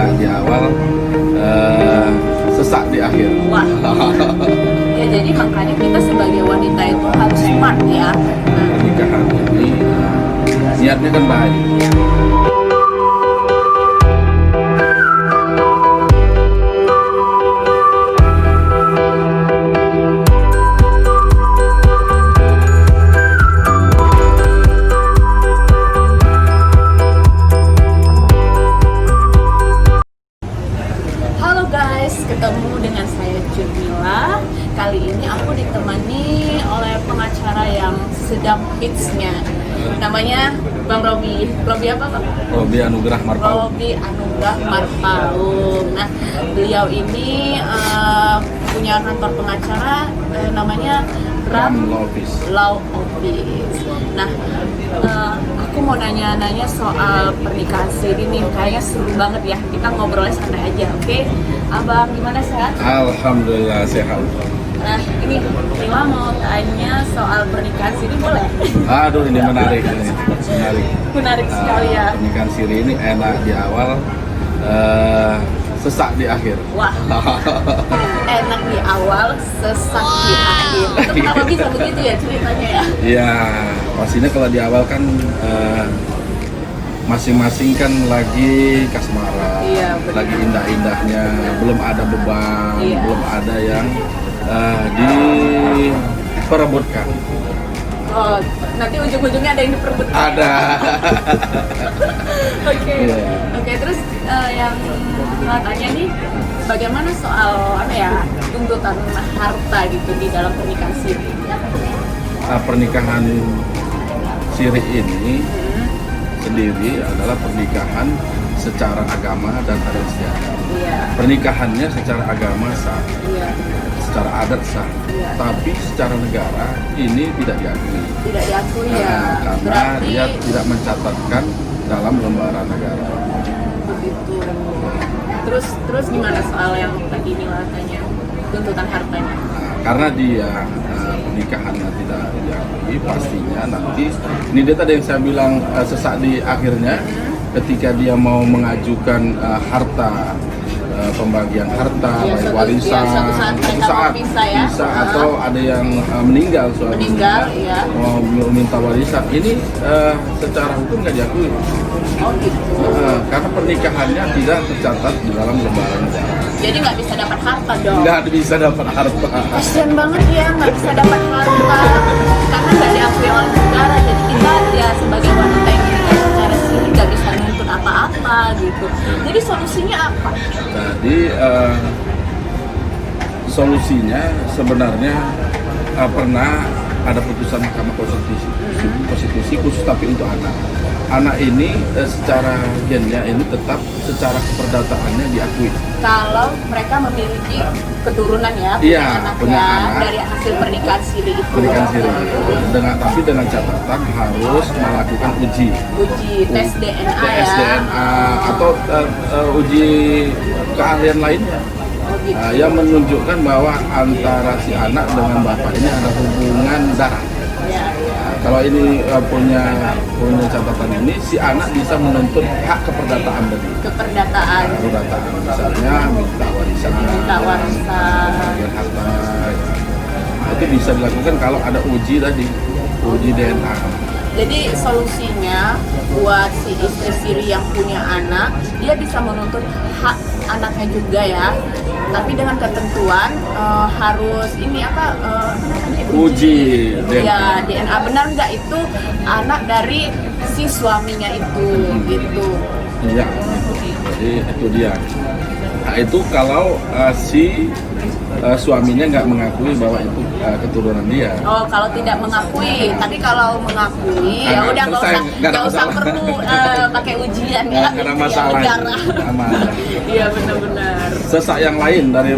enak di awal, sesak di akhir. Wah. Ya jadi makanya kita sebagai wanita itu harus smart ya. Pernikahan ini niatnya kan baik. Halo guys, ketemu dengan saya Jumila. Kali ini aku ditemani oleh pengacara yang sedang hitsnya. Namanya Bang Robi. Robi apa Bang? Robi Anugrah Marpaung. Robi Anugrah Marpaung. Nah, beliau ini punya kantor pengacara namanya Ram Law Office. Law Office. Nah, aku mau nanya-nanya soal pernikahan siri nih. Kayaknya seru banget ya. Kita ngobrolnya santai aja, oke? Abang, gimana sehat? Alhamdulillah sehat. Nah, ini Mila mau tanya soal pernikahan siri, boleh? Aduh, ini menarik ini. Menarik. Menarik sekali ya. Pernikahan siri ini enak di awal, sesak di akhir. Wah, enak di awal, sesak di akhir. Itu kenapa bisa begitu ya ceritanya ya? Ya, pastinya kalau di awal kan masing-masing kan lagi kasmaran, Iya, benar. lagi indah-indahnya, belum ada beban, Iya. belum ada yang diperebutkan. Oh, nanti ujung-ujungnya ada yang diperebutkan. Ada. Oke, Iya. oke. Terus yang mau tanya nih, bagaimana soal apa ya tuntutan harta gitu di dalam pernikahan siri? Pernikahan siri ini sendiri adalah pernikahan secara agama dan adat istiadat. Iya, Pernikahannya secara agama sah, iya, secara adat sah, Iya. tapi secara negara ini tidak diakui. tidak diakui ya. Karena Berarti dia tidak mencatatkan dalam lembaran negara. begitu. Terus gimana soal yang tadi Nila tanya tuntutan hartanya? Karena dia pernikahannya tidak diakui, pastinya nanti ini dia tadi yang saya bilang sesak di akhirnya, ketika dia mau mengajukan harta, pembagian harta, Iya, baik suatu- warisan, iya, suatu saat mereka mau pisah ya. bisa atau ada yang meninggal suaminya, Meninggal, iya. mau minta warisan, ini secara hukum nggak diakui. Oh gitu. Karena pernikahannya tidak tercatat di dalam lembaran negara. Jadi nggak bisa dapat harta dong. Nggak bisa dapat harta. Kasian banget ya nggak bisa dapat harta karena nggak diakui oleh negara. Jadi kita ya sebagai wanita yang menikah secara siri nggak bisa nuntut apa-apa gitu. Jadi solusinya apa? Jadi solusinya sebenarnya pernah ada putusan Mahkamah Konstitusi khusus tapi untuk anak. Anak ini secara gennya ini tetap secara keperdataannya diakui. Kalau mereka memiliki keturunan ya, Iya, anak punya anak. dari hasil pernikahan siri itu. Pernikahan siri tapi dengan catatan harus melakukan uji Tes DNA tes ya. DNA atau uji keahlian lainnya. Oh, gitu. Yang menunjukkan bahwa antara si anak dengan bapak ini ada hubungan darah. Ya, ya. Kalau ini punya catatan ini, si anak bisa menuntut hak keperdataan tadi. Keperdataan. Keperdataan, misalnya minta warisan, Minta warisan. bagian harta. Ya. Itu bisa dilakukan kalau ada uji tadi, uji DNA. Jadi solusinya buat si istri siri yang punya anak, dia bisa menuntut hak anaknya juga ya. Tapi dengan ketentuan harus ini apa namanya? Uji DNA. Ya, DNA benar nggak itu anak dari si suaminya itu gitu. Iya, jadi itu dia. Nah, itu kalau si suaminya nggak mengakui bahwa itu keturunan dia. Oh, kalau tidak mengakui, tapi kalau mengakui ya udah nggak selesai, usah nggak ada nggak usah masalah. perlu pakai ujian ya. Nggak ada masalah, Negara. aman. Iya benar-benar. Sesak yang lain dari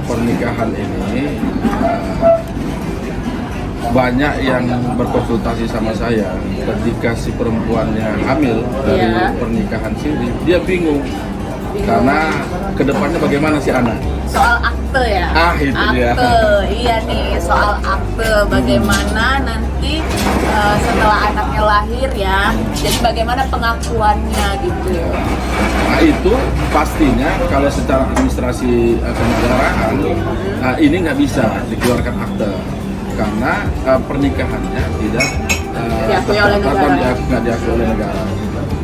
pernikahan ini, banyak yang berkonsultasi sama saya ketika si perempuannya hamil dari Iya. pernikahan siri, dia bingung karena kedepannya bagaimana si anak. soal akte ya. Itu akte, dia. iya nih soal akte. Bagaimana nanti setelah anaknya lahir ya. Jadi bagaimana pengakuannya gitu. Nah itu pastinya kalau secara administrasi kenegaraan ini nggak bisa dikeluarkan akte karena pernikahannya tidak Diakui oleh negara. nggak diakui oleh negara.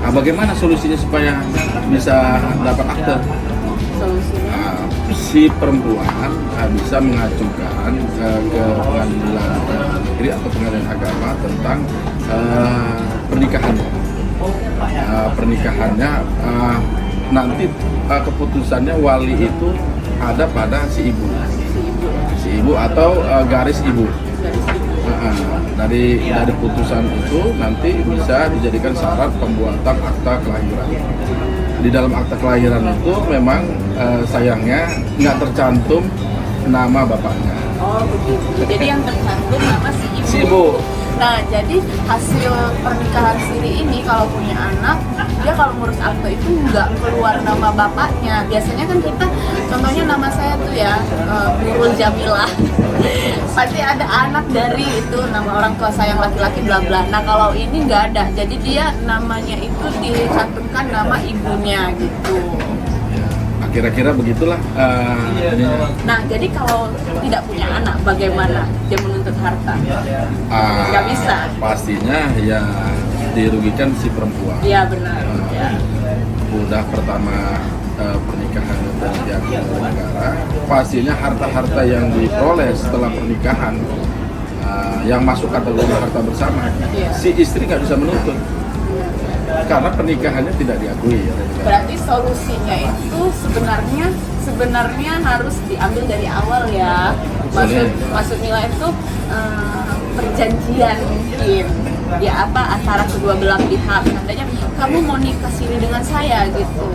Nah, bagaimana solusinya supaya bisa dapat akte? Solusinya Si perempuan bisa mengajukan ke pengadilan negeri atau pengadilan agama tentang pernikahannya. Pernikahannya nanti keputusannya wali itu ada pada si ibu atau garis ibu. Dari putusan itu nanti bisa dijadikan syarat pembuatan akta kelahiran. Di dalam akta kelahiran itu memang sayangnya nggak tercantum nama bapaknya. oh begitu. Jadi yang tercantum nama Si ibu. Nah, jadi hasil pernikahan siri ini kalau punya anak, dia kalau ngurus akte itu nggak keluar nama bapaknya. Biasanya kan kita, contohnya nama saya tuh ya, Nurul Jamilah. Pasti ada anak dari itu, nama orang tua saya yang laki-laki bla bla. Nah, kalau ini nggak ada. Jadi dia namanya itu dicantumkan nama ibunya gitu. Kira-kira begitulah. Nah, jadi kalau tidak punya anak, bagaimana dia menuntut harta? Nggak bisa. Pastinya ya dirugikan si perempuan. Iya benar. Ya. Udah pertama pernikahan dan diakui oleh negara, pastinya harta-harta yang diperoleh setelah pernikahan yang masuk kategori harta bersama, si istri nggak bisa menuntut karena pernikahannya tidak diakui oleh negara. Berarti solusinya itu sebenarnya harus diambil dari awal ya. Maksud Mila itu perjanjian mungkin ya antara kedua belah pihak. Katanya kamu mau nikah siri dengan saya gitu.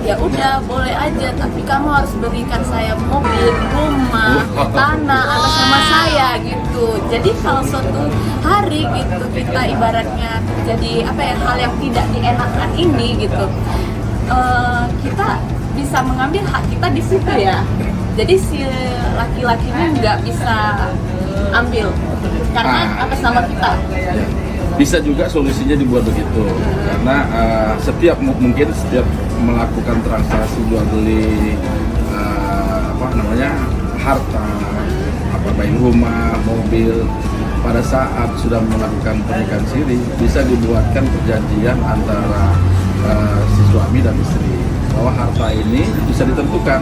Ya udah boleh aja, tapi kamu harus berikan saya mobil, rumah, tanah atas nama saya gitu. Jadi kalau suatu hari gitu kita ibaratnya terjadi hal yang tidak dienakkan ini gitu, kita bisa mengambil hak kita di situ ya. Jadi si laki-lakinya nggak bisa ambil karena atas nama kita. Bisa juga solusinya dibuat begitu karena setiap melakukan transaksi jual beli harta baik rumah, mobil, pada saat sudah melakukan pernikahan siri bisa dibuatkan perjanjian antara si suami dan istri bahwa harta ini bisa ditentukan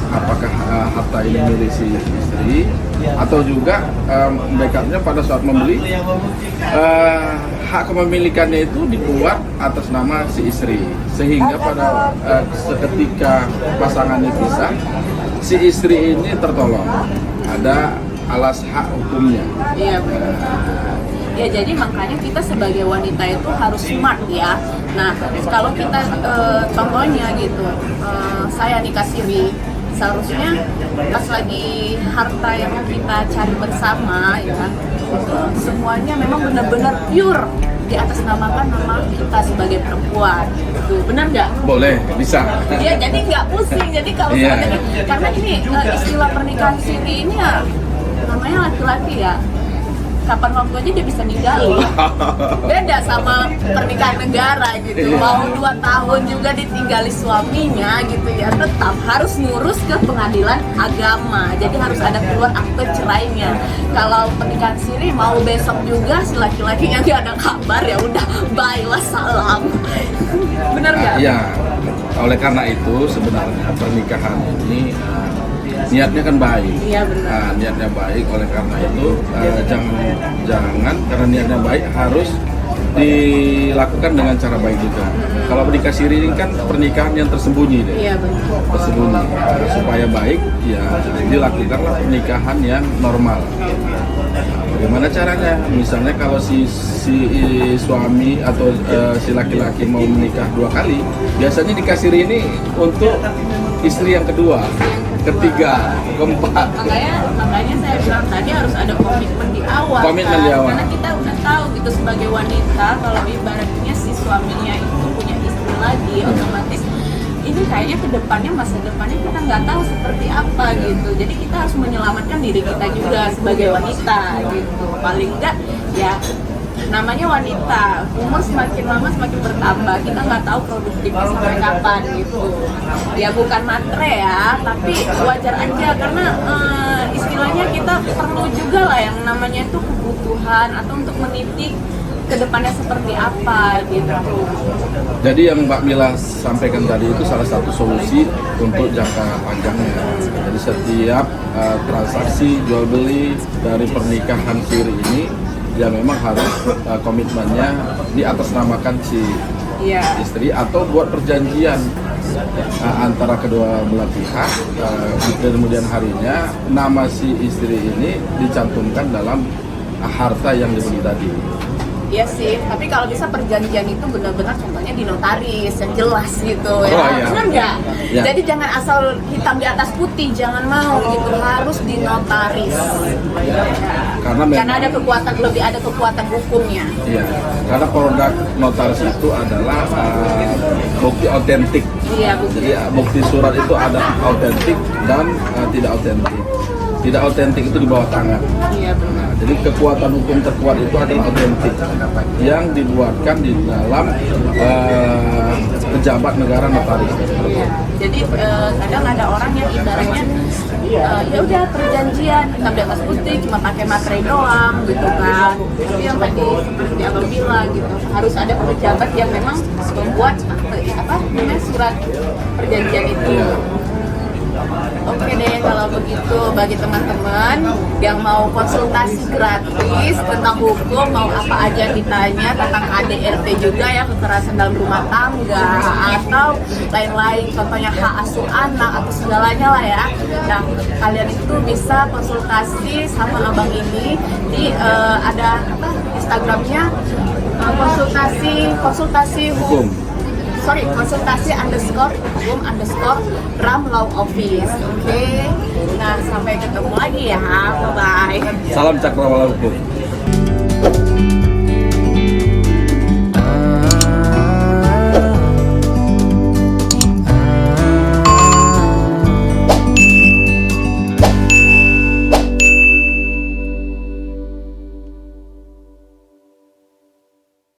apakah harta ini milik si istri atau juga backupnya pada saat membeli hak kepemilikannya itu dibuat atas nama si istri sehingga pada seketika pasangannya pisah si istri ini tertolong, ada alas hak hukumnya. Iya benar. Ya jadi makanya kita sebagai wanita itu harus smart ya. Nah kalau kita contohnya gitu, saya nikah siri, seharusnya pas lagi harta yang kita cari bersama ya itu semuanya memang benar-benar pure di atas namakan nama kita sebagai perempuan. Itu benar nggak? Boleh, bisa. Iya, jadi nggak pusing. Jadi kalau karena ini istilah pernikahan siri ini ya namanya laki-laki ya. Kapan waktu aja dia bisa ninggalin. Beda sama pernikahan negara gitu. Mau 2 tahun juga ditinggali suaminya gitu ya. Tetap harus ngurus ke pengadilan agama. Jadi harus ada keluar akte cerainya. Kalau pernikahan siri mau besok juga si laki-lakinya nggak ada kabar ya udah bye wassalam. Bener nggak? Iya. Oleh karena itu sebenarnya pernikahan ini niatnya kan baik. Iya benar. Niatnya baik, oleh karena itu jangan karena niatnya baik harus dilakukan dengan cara baik juga. Kalau menikah siri ini kan pernikahan yang tersembunyi deh. Iya benar. Tersembunyi. Supaya baik ya dilakukanlah pernikahan yang normal. Bagaimana caranya? Misalnya kalau si suami atau si laki-laki mau menikah 2 kali, biasanya nikah siri ini untuk istri yang kedua, ketiga, keempat. Makanya saya bilang tadi harus ada komitmen di awal. Komitmen di awal. Karena kita udah tahu gitu sebagai wanita kalau ibaratnya si suaminya itu punya istri lagi, otomatis ini kayaknya kedepannya, masa depannya kita nggak tahu seperti apa gitu. Jadi kita harus menyelamatkan diri kita juga sebagai wanita gitu. Paling enggak ya, namanya wanita, umur semakin lama semakin bertambah, kita nggak tahu produktifnya sampai kapan gitu. Ya bukan matre ya, tapi wajar aja karena istilahnya kita perlu juga lah yang namanya itu kebutuhan atau untuk meniti kedepannya seperti apa gitu. Jadi yang Mbak Mila sampaikan tadi itu salah satu solusi untuk jangka panjangnya. Jadi setiap transaksi jual beli dari pernikahan siri ini, ya memang harus komitmennya diatasnamakan si istri atau buat perjanjian antara kedua belah pihak. Di kemudian harinya nama si istri ini dicantumkan dalam harta yang dibeli tadi. Iya sih, tapi kalau bisa perjanjian itu benar-benar contohnya di notaris yang jelas gitu ya. Iya. Benar nggak? Ya. Jadi jangan asal hitam di atas putih, jangan mau gitu, harus di notaris. Karena ada kekuatan, lebih ada kekuatan hukumnya. Iya, karena produk notaris itu adalah bukti otentik. Iya, bukti. Jadi bukti surat itu ada autentik dan tidak autentik. Tidak autentik itu di bawah tangan. Iya benar. Jadi kekuatan hukum terkuat itu adalah autentik yang dibuatkan di dalam pejabat negara notaris. Iya. Jadi kadang ada orang yang ibaratnya ya udah perjanjian hitam di atas putih cuma pakai materai doang gitu kan. Tapi yang tadi seperti Abang bilang gitu, harus ada pejabat yang memang membuat namanya surat perjanjian itu. Iya. Oke deh, kalau begitu bagi teman-teman yang mau konsultasi gratis tentang hukum, mau apa aja ditanya tentang KDRT juga ya, kekerasan dalam rumah tangga atau lain-lain, contohnya hak asuh anak atau segalanya lah ya. Nah, kalian itu bisa konsultasi sama abang ini di ada Instagramnya konsultasi hukum. Konsultasi _hukum _ Law Office. Oke. Nah, sampai ketemu lagi ya. Bye bye. Salam cakrawala hukum.